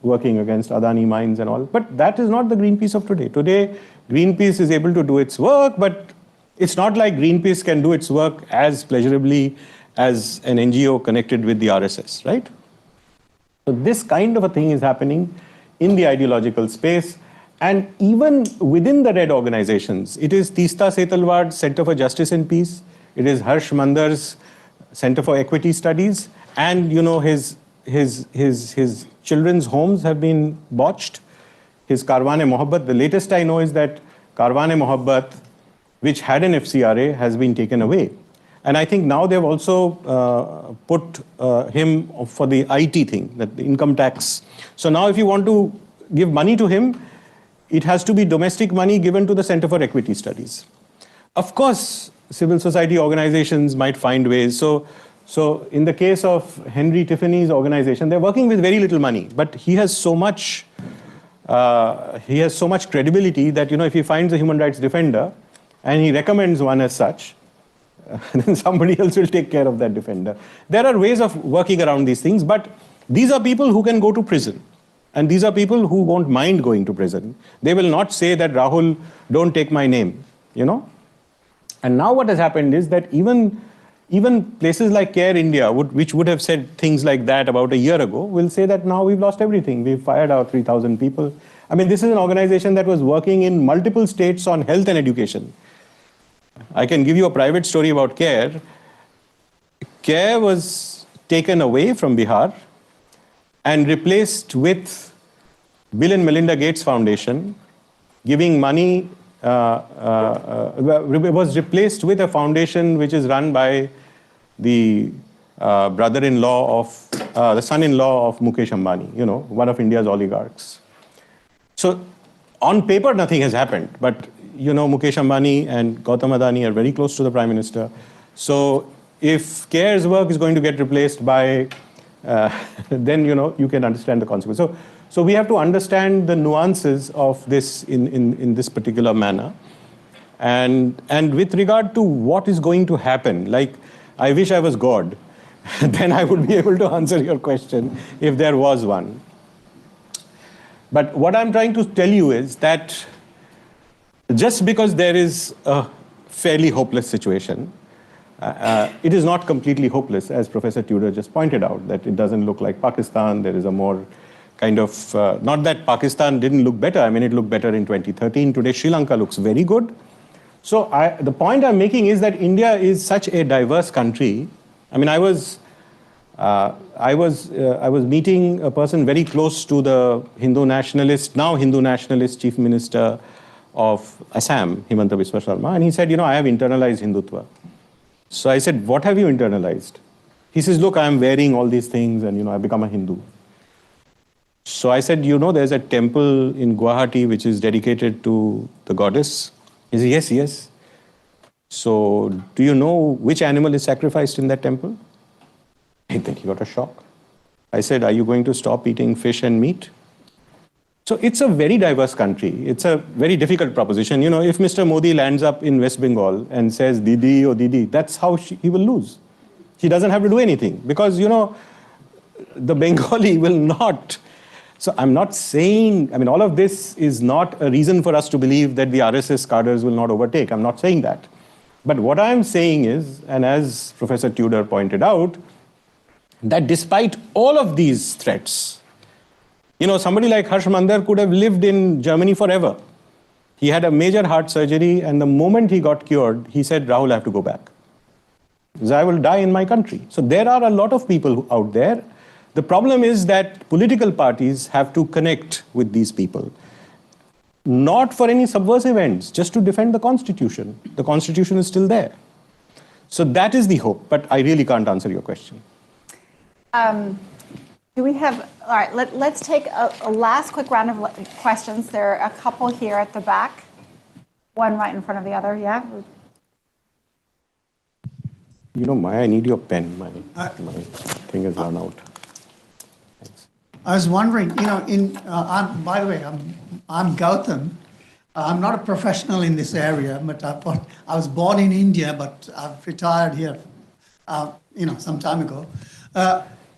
working against Adani mines and all. But that is not the Greenpeace of today. Today, Greenpeace is able to do its work, but it's not like Greenpeace can do its work as pleasurably as an NGO connected with the RSS, right? So this kind of a thing is happening in the ideological space. And even within the red organizations, it is Teesta Setalwad's Center for Justice and Peace. It is Harsh Mandar's Center for Equity Studies. And, his children's homes have been botched. His Karwan-e-Mohabbat, the latest I know is that Karwan-e-Mohabbat, which had an FCRA, has been taken away. And I think now they've also put him for the IT thing, that the income tax. So now if you want to give money to him, it has to be domestic money given to the Center for Equity Studies. Of course, civil society organizations might find ways. So in the case of Henry Tiffany's organization, they're working with very little money, but he has so much credibility that, if he finds a human rights defender and he recommends one as such, then somebody else will take care of that defender. There are ways of working around these things, but these are people who can go to prison. And these are people who won't mind going to prison. They will not say that, Rahul, don't take my name, And now what has happened is that even places like Care India, which would have said things like that about a year ago, will say that now we've lost everything. We've fired our 3,000 people. I mean, this is an organization that was working in multiple states on health and education. I can give you a private story about Care. Care was taken away from Bihar and replaced with Bill and Melinda Gates Foundation, giving money, was replaced with a foundation which is run by the brother-in-law of, the son-in-law of Mukesh Ambani, one of India's oligarchs. So on paper, nothing has happened, but Mukesh Ambani and Gautam Adani are very close to the Prime Minister. So if CARE's work is going to get replaced by, then you can understand the consequence. So we have to understand the nuances of this in this particular manner. And with regard to what is going to happen, like I wish I was God, then I would be able to answer your question if there was one. But what I'm trying to tell you is that just because there is a fairly hopeless situation, it is not completely hopeless, as Professor Tudor just pointed out, that it doesn't look like Pakistan. There is a more kind of, not that Pakistan didn't look better. I mean, it looked better in 2013. Today, Sri Lanka looks very good. So the point I'm making is that India is such a diverse country. I mean, I was meeting a person very close to the now Hindu nationalist Chief Minister of Assam, Himanta Biswa Sharma, and he said, I have internalized Hindutva. So I said, what have you internalized? He says, look, I am wearing all these things and, I've become a Hindu. So I said, there's a temple in Guwahati which is dedicated to the goddess. He said, yes, yes. So do you know which animal is sacrificed in that temple? I think he got a shock. I said, are you going to stop eating fish and meat? So it's a very diverse country. It's a very difficult proposition. If Mr. Modi lands up in West Bengal and says, Didi or Didi, that's how he will lose. He doesn't have to do anything because, the Bengali will not. So I'm not saying, all of this is not a reason for us to believe that the RSS cadres will not overtake. I'm not saying that. But what I'm saying is, and as Professor Tudor pointed out, that despite all of these threats, somebody like Harsh Mandar could have lived in Germany forever. He had a major heart surgery, and the moment he got cured, he said, Rahul, I have to go back. Because I will die in my country. So there are a lot of people out there. The problem is that political parties have to connect with these people. Not for any subversive ends, just to defend the Constitution. The Constitution is still there. So that is the hope, but I really can't answer your question. Do we have, all right, let's take a last quick round of questions. There are a couple here at the back. One right in front of the other, yeah? Maya, I need your pen. My thing has run out. Thanks. I was wondering, by the way, I'm Gautam. I'm not a professional in this area, but I was born in India, but I've retired here, some time ago.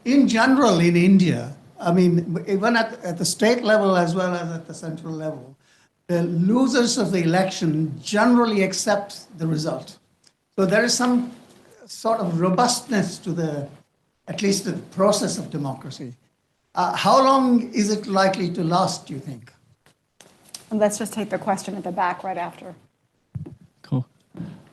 In general, in India, even at the state level as well as at the central level, the losers of the election generally accept the result. So there is some sort of robustness to at least the process of democracy. How long is it likely to last, do you think? And let's just take the question at the back right after. Cool.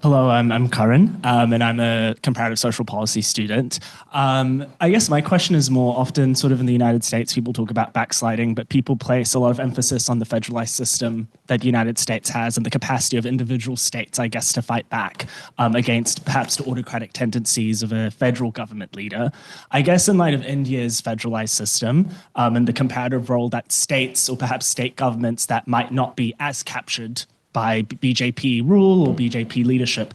Hello, I'm Karan, and I'm a comparative social policy student. I guess my question is more often sort of in the United States, people talk about backsliding, but people place a lot of emphasis on the federalized system that the United States has and the capacity of individual states, I guess, to fight back against perhaps the autocratic tendencies of a federal government leader. I guess in light of India's federalized system and the comparative role that states or perhaps state governments that might not be as captured by BJP rule or BJP leadership.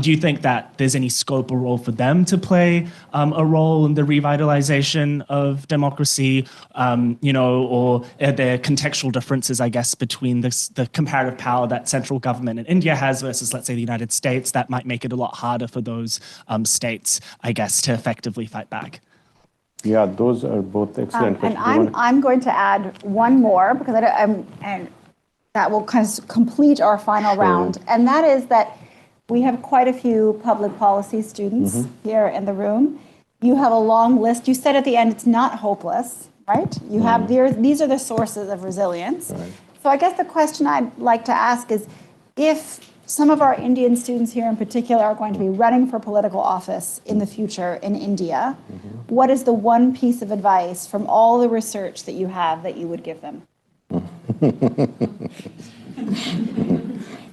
Do you think that there's any scope or role for them to play a role in the revitalization of democracy, or are there contextual differences, I guess, between the comparative power that central government in India has versus, let's say, the United States that might make it a lot harder for those states, I guess, to effectively fight back? Yeah, those are both excellent questions. And I'm going to add one more because that will kind of complete our final round. And that is that we have quite a few public policy students here in the room. You have a long list. You said at the end, it's not hopeless, right? You have these are the sources of resilience. Right. So I guess the question I'd like to ask is, if some of our Indian students here in particular are going to be running for political office in the future in India, what is the one piece of advice from all the research that you have that you would give them?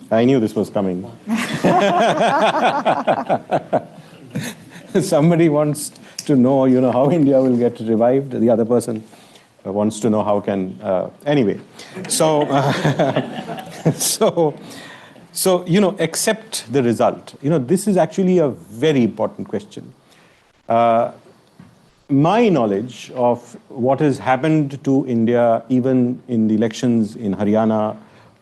I knew this was coming. Somebody wants to know, how India will get revived. The other person wants to know how can. Anyway, so accept the result. This is actually a very important question. My knowledge of what has happened to India, even in the elections in Haryana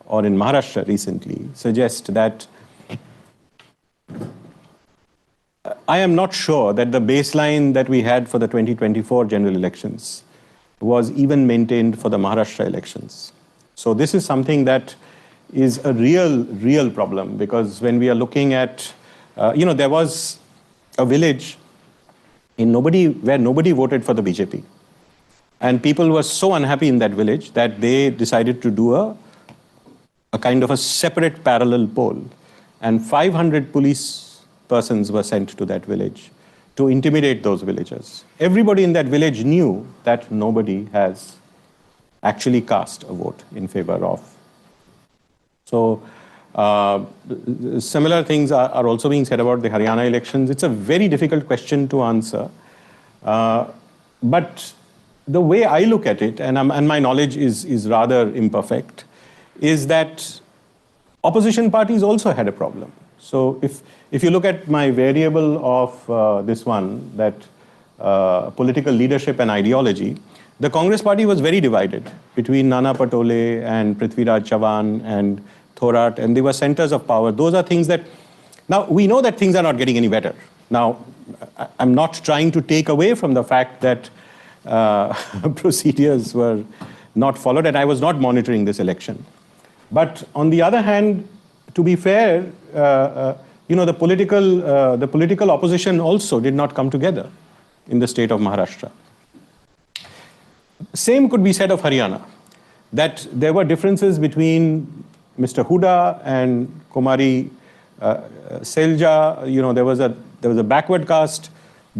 or in Maharashtra recently, suggests that I am not sure that the baseline that we had for the 2024 general elections was even maintained for the Maharashtra elections. So this is something that is a real problem, because when we are looking at, there was a village where nobody voted for the BJP. And people were so unhappy in that village that they decided to do a kind of a separate parallel poll. And 500 police persons were sent to that village to intimidate those villagers. Everybody in that village knew that nobody has actually cast a vote in favor of. So similar things are also being said about the Haryana elections. It's a very difficult question to answer. But the way I look at it, and my knowledge is rather imperfect, is that opposition parties also had a problem. So if you look at my variable of this one, that political leadership and ideology, the Congress party was very divided between Nana Patole and Prithviraj Chavan and Thorat, and they were centers of power. Those are things that, now we know that things are not getting any better. Now, I'm not trying to take away from the fact that procedures were not followed, and I was not monitoring this election. But on the other hand, to be fair, the political opposition also did not come together in the state of Maharashtra. Same could be said of Haryana, that there were differences between Mr. Huda and Kumari Selja. There was a backward caste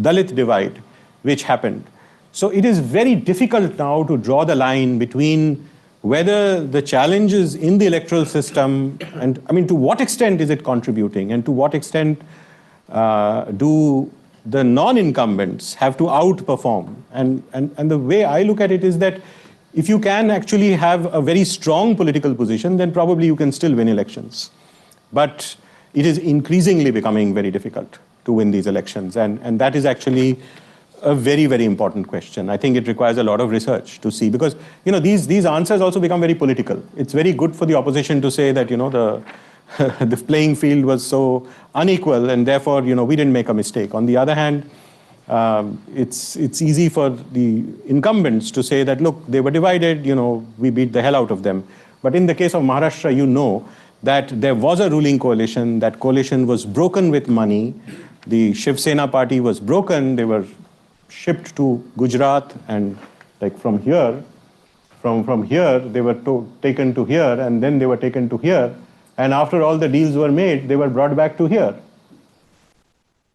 Dalit divide which happened. So it is very difficult now to draw the line between whether the challenges in the electoral system, and I mean, to what extent is it contributing, and to what extent do the non-incumbents have to outperform. And the way I look at it is that if you can actually have a very strong political position, then probably you can still win elections. But it is increasingly becoming very difficult to win these elections. And that is actually a very, very important question. I think it requires a lot of research to see, because these answers also become very political. It's very good for the opposition to say that the playing field was so unequal, and therefore we didn't make a mistake. On the other hand, it's easy for the incumbents to say that, look, they were divided, we beat the hell out of them. But in the case of Maharashtra, that there was a ruling coalition. That coalition was broken with money. The Shiv Sena party was broken. They were shipped to Gujarat, and like from here they were taken to here, and then they were taken to here, and after all the deals were made, they were brought back to here.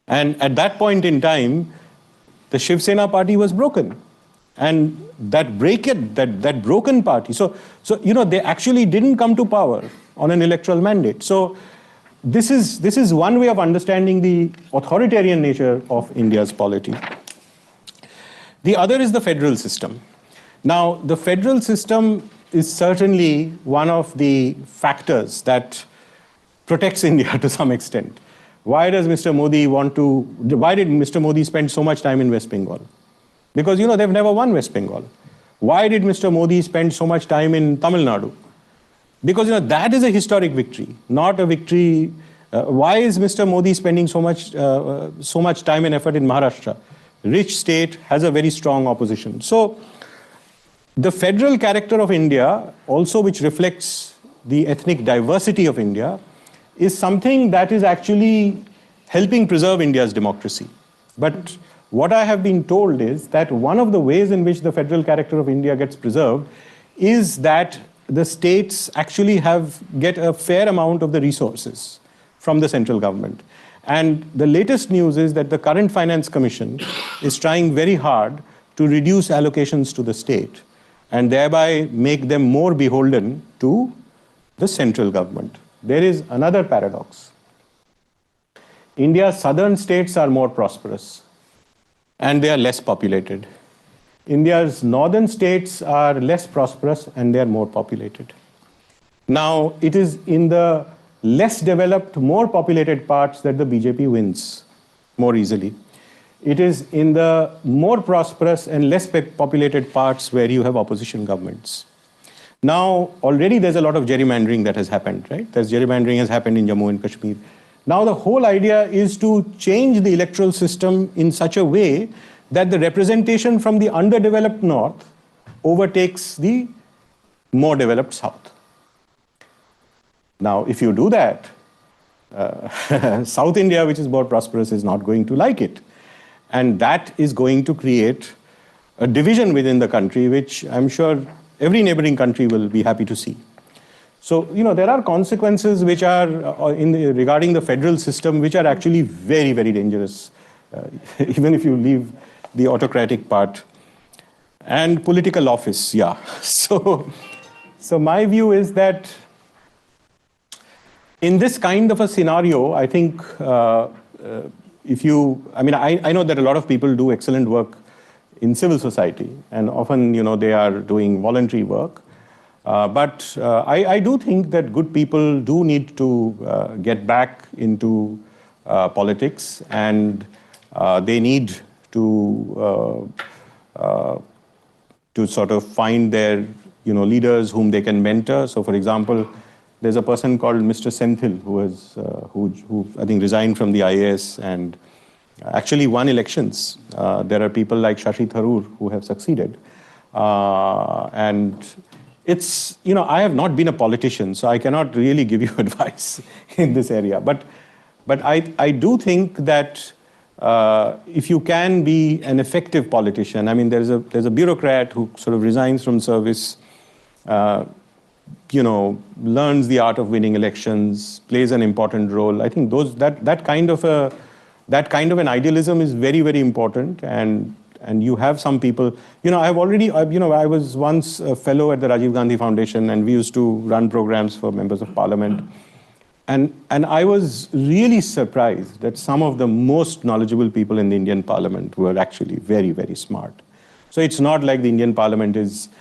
And at that point in time, the Shiv Sena party was broken, and that broken party, so they actually didn't come to power on an electoral mandate. So this is one way of understanding the authoritarian nature of India's polity. The other is the federal system. Now, the federal system is certainly one of the factors that protects India to some extent. Why did Mr. Modi spend so much time in West Bengal? Because, they've never won West Bengal. Why did Mr. Modi spend so much time in Tamil Nadu? Because, that is a historic victory, not a victory. Why is Mr. Modi spending so much time and effort in Maharashtra? Rich state, has a very strong opposition. So the federal character of India, also which reflects the ethnic diversity of India, is something that is actually helping preserve India's democracy. But what I have been told is that one of the ways in which the federal character of India gets preserved is that the states actually get a fair amount of the resources from the central government. And the latest news is that the current Finance Commission is trying very hard to reduce allocations to the state and thereby make them more beholden to the central government. There is another paradox. India's southern states are more prosperous and they are less populated. India's northern states are less prosperous and they are more populated. Now, it is in the less developed, more populated parts that the BJP wins more easily. It is in the more prosperous and less populated parts where you have opposition governments. Now, already there's a lot of gerrymandering that has happened, right? Gerrymandering has happened in Jammu and Kashmir. Now, the whole idea is to change the electoral system in such a way that the representation from the underdeveloped north overtakes the more developed south. Now, if you do that, South India, which is more prosperous, is not going to like it. And that is going to create a division within the country, which I'm sure every neighboring country will be happy to see. So, there are consequences which are regarding the federal system, which are actually very, very dangerous, even if you leave the autocratic part. And political office, yeah. So my view is that in this kind of a scenario, I think I know that a lot of people do excellent work in civil society, and often, they are doing voluntary work. But I do think that good people do need to get back into politics, and they need to sort of find their, leaders whom they can mentor. So, for example, there's a person called Mr. Senthil who I think resigned from the IAS and actually won elections. There are people like Shashi Tharoor who have succeeded. And it's, I have not been a politician, so I cannot really give you advice in this area. But But I do think that if you can be an effective politician, I mean, there's a bureaucrat who sort of resigns from service, learns the art of winning elections, plays an important role. I think that kind of an idealism is very, very important. And you have some people, I was once a fellow at the Rajiv Gandhi Foundation, and we used to run programs for members of parliament. And I was really surprised that some of the most knowledgeable people in the Indian parliament were actually very, very smart. So it's not like the Indian parliament just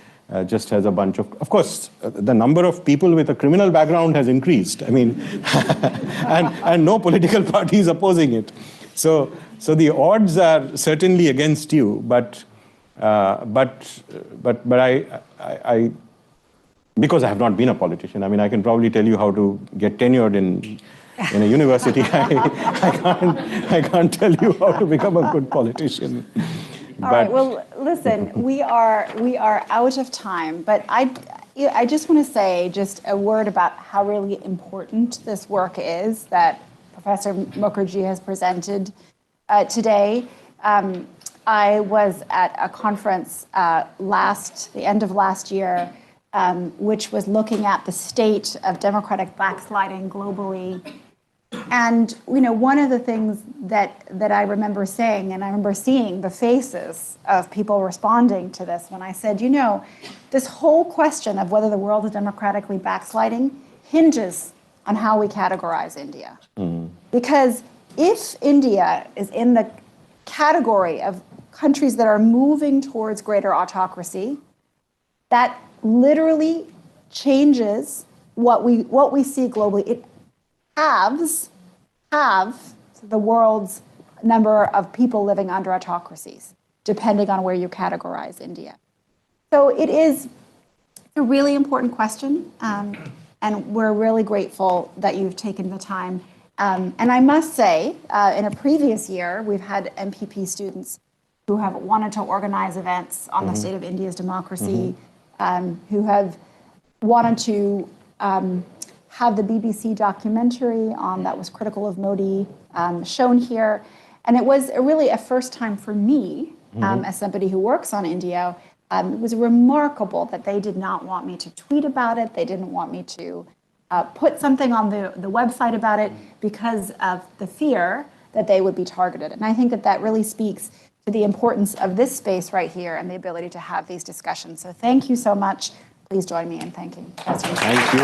has a bunch of course, the number of people with a criminal background has increased. I mean, and no political party is opposing it. So the odds are certainly against you, but I because I have not been a politician, I mean, I can probably tell you how to get tenured in a university. I can't tell you how to become a good politician. All right. Well, listen, we are out of time, but I just want to say just a word about how really important this work is that Professor Mukherji has presented today. I was at a conference the end of last year, which was looking at the state of democratic backsliding globally. And one of the things that I remember saying, and I remember seeing the faces of people responding to this when I said, this whole question of whether the world is democratically backsliding hinges on how we categorize India. Mm. Because if India is in the category of countries that are moving towards greater autocracy, that literally changes what we see globally. It halves the world's number of people living under autocracies, depending on where you categorize India. So it is a really important question, and we're really grateful that you've taken the time. And I must say, in a previous year, we've had MPP students who have wanted to organize events on the state of India's democracy, who have wanted to have the BBC documentary that was critical of Modi shown here. And it was really a first time for me, as somebody who works on India. It was remarkable that they did not want me to tweet about it. They didn't want me to put something on the website about it because of the fear that they would be targeted. And I think that really speaks to the importance of this space right here and the ability to have these discussions. So thank you so much. Please join me in thanking Professor. Thank you.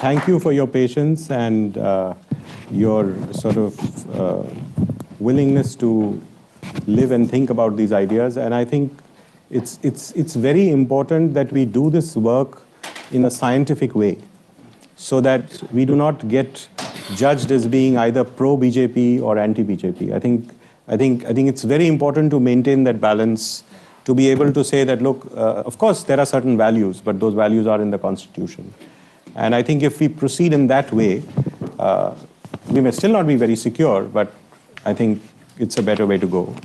Thank you for your patience and your sort of willingness to live and think about these ideas. And I think it's very important that we do this work in a scientific way, so that we do not get judged as being either pro-BJP or anti-BJP. I think it's very important to maintain that balance, to be able to say that, look, of course, there are certain values, but those values are in the Constitution. And I think if we proceed in that way, we may still not be very secure, but I think it's a better way to go.